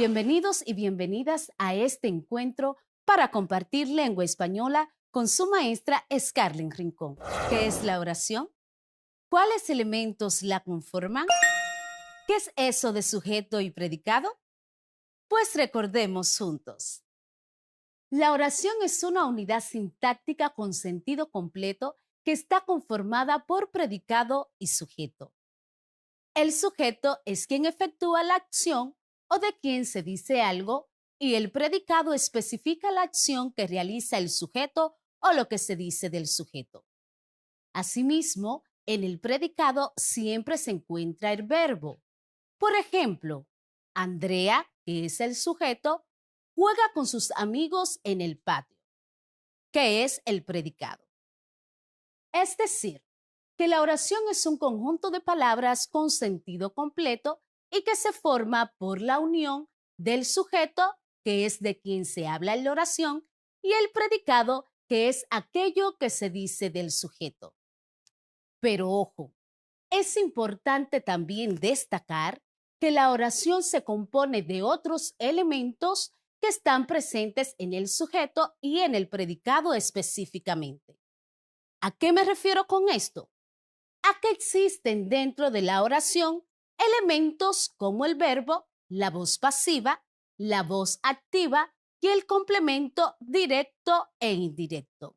Bienvenidos y bienvenidas a este encuentro para compartir lengua española con su maestra Scarlett Rincón. ¿Qué es la oración? ¿Cuáles elementos la conforman? ¿Qué es eso de sujeto y predicado? Pues recordemos juntos. La oración es una unidad sintáctica con sentido completo que está conformada por predicado y sujeto. El sujeto es quien efectúa la acción o de quien se dice algo, y el predicado especifica la acción que realiza el sujeto o lo que se dice del sujeto. Asimismo, en el predicado siempre se encuentra el verbo. Por ejemplo, Andrea, que es el sujeto, juega con sus amigos en el patio, que es el predicado. Es decir, que la oración es un conjunto de palabras con sentido completo y que se forma por la unión del sujeto, que es de quien se habla en la oración, y el predicado, que es aquello que se dice del sujeto. Pero ojo, es importante también destacar que la oración se compone de otros elementos que están presentes en el sujeto y en el predicado específicamente. ¿A qué me refiero con esto? A que existen dentro de la oración elementos como el verbo, la voz pasiva, la voz activa y el complemento directo e indirecto.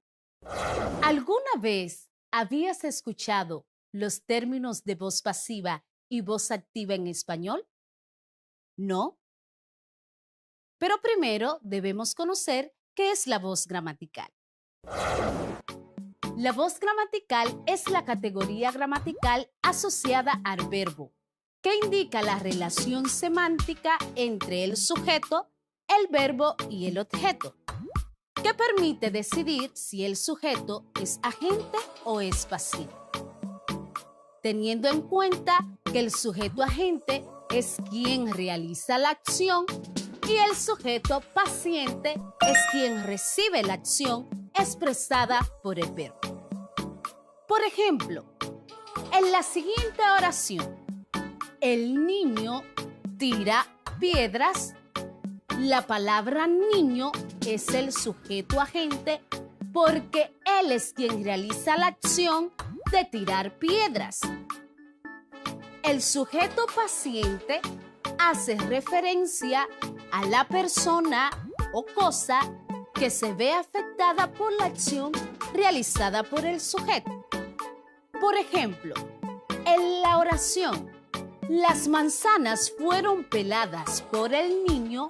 ¿Alguna vez habías escuchado los términos de voz pasiva y voz activa en español? ¿No? Pero primero debemos conocer qué es la voz gramatical. La voz gramatical es la categoría gramatical asociada al verbo, que indica la relación semántica entre el sujeto, el verbo y el objeto, que permite decidir si el sujeto es agente o es pasivo. Teniendo en cuenta que el sujeto agente es quien realiza la acción y el sujeto paciente es quien recibe la acción expresada por el verbo. Por ejemplo, en la siguiente oración, el niño tira piedras. La palabra niño es el sujeto agente porque él es quien realiza la acción de tirar piedras. El sujeto paciente hace referencia a la persona o cosa que se ve afectada por la acción realizada por el sujeto. Por ejemplo, en la oración, las manzanas fueron peladas por el niño,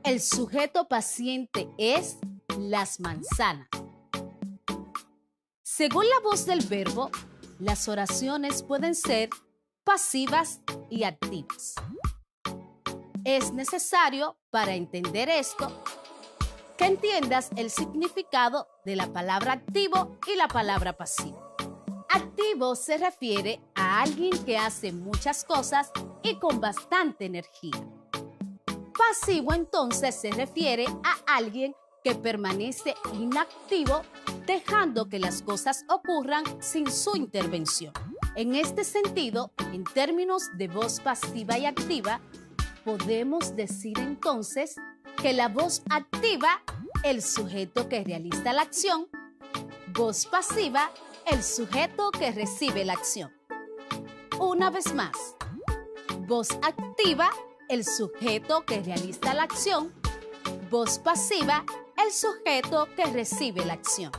el sujeto paciente es las manzanas. Según la voz del verbo, las oraciones pueden ser pasivas y activas. Es necesario, para entender esto, que entiendas el significado de la palabra activo y la palabra pasivo. Activo se refiere a alguien que hace muchas cosas y con bastante energía. Pasivo entonces se refiere a alguien que permanece inactivo, dejando que las cosas ocurran sin su intervención. En este sentido, en términos de voz pasiva y activa, podemos decir entonces que la voz activa, el sujeto que realiza la acción, voz pasiva, el sujeto que recibe la acción. Una vez más, voz activa, el sujeto que realiza la acción, voz pasiva, el sujeto que recibe la acción.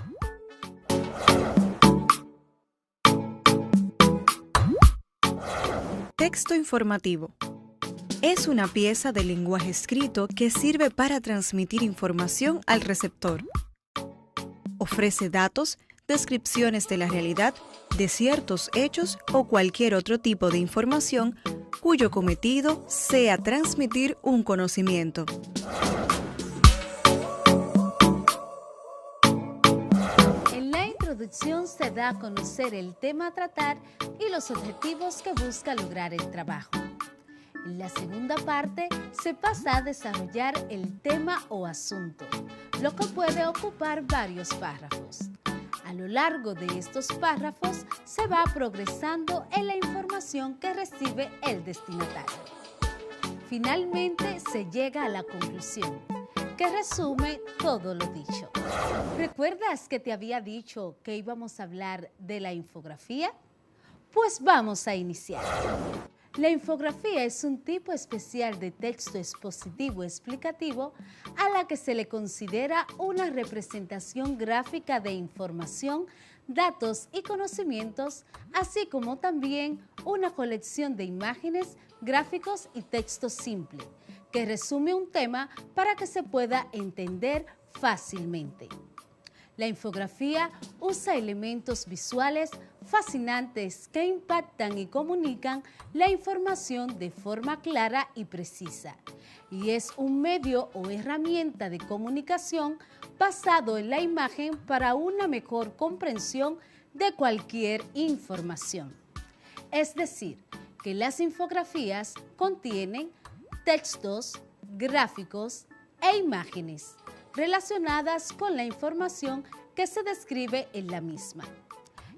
Texto informativo. Es una pieza de lenguaje escrito que sirve para transmitir información al receptor. Ofrece datos, descripciones de la realidad, de ciertos hechos o cualquier otro tipo de información cuyo cometido sea transmitir un conocimiento. En la introducción se da a conocer el tema a tratar y los objetivos que busca lograr el trabajo. En la segunda parte se pasa a desarrollar el tema o asunto, lo que puede ocupar varios párrafos. A lo largo de estos párrafos se va progresando en la información que recibe el destinatario. finalmente se llega a la conclusión, que resume todo lo dicho. ¿Recuerdas que te había dicho que íbamos a hablar de la infografía? Pues vamos a iniciar. La infografía es un tipo especial de texto expositivo explicativo a la que se le considera una representación gráfica de información, datos y conocimientos, así como también una colección de imágenes, gráficos y texto simple, que resume un tema para que se pueda entender fácilmente. La infografía usa elementos visuales fascinantes que impactan y comunican la información de forma clara y precisa, y es un medio o herramienta de comunicación basado en la imagen para una mejor comprensión de cualquier información. Es decir, que las infografías contienen textos, gráficos e imágenes relacionadas con la información que se describe en la misma.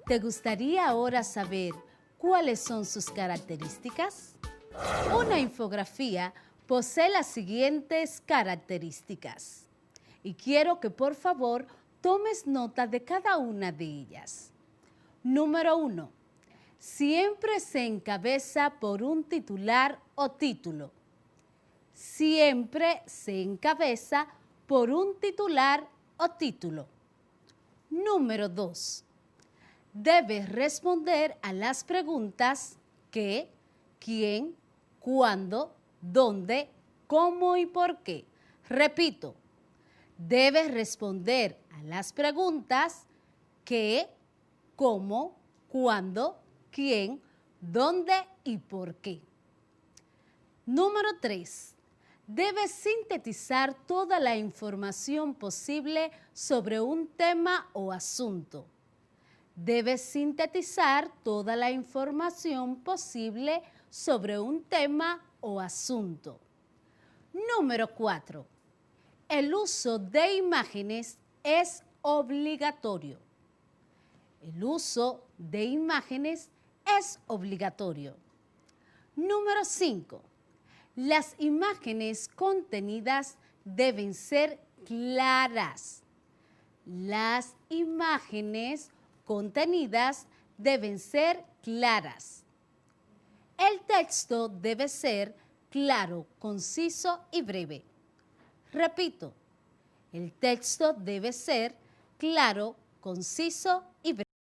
¿Te gustaría ahora saber cuáles son sus características? Una infografía posee las siguientes características y quiero que por favor tomes nota de cada una de ellas. Número 1. Siempre se encabeza por un titular o título. Siempre se encabeza por un titular o título. Número 2. Debes responder a las preguntas qué, quién, cuándo, dónde, cómo y por qué. Repito, debes responder a las preguntas qué, cómo, cuándo, quién, dónde y por qué. Número 3. Debes sintetizar toda la información posible sobre un tema o asunto. Debes sintetizar toda la información posible sobre un tema o asunto. Número 4. El uso de imágenes es obligatorio. El uso de imágenes es obligatorio. Número 5. Las imágenes contenidas deben ser claras. Las imágenes contenidas deben ser claras. El texto debe ser claro, conciso y breve. Repito, el texto debe ser claro, conciso y breve.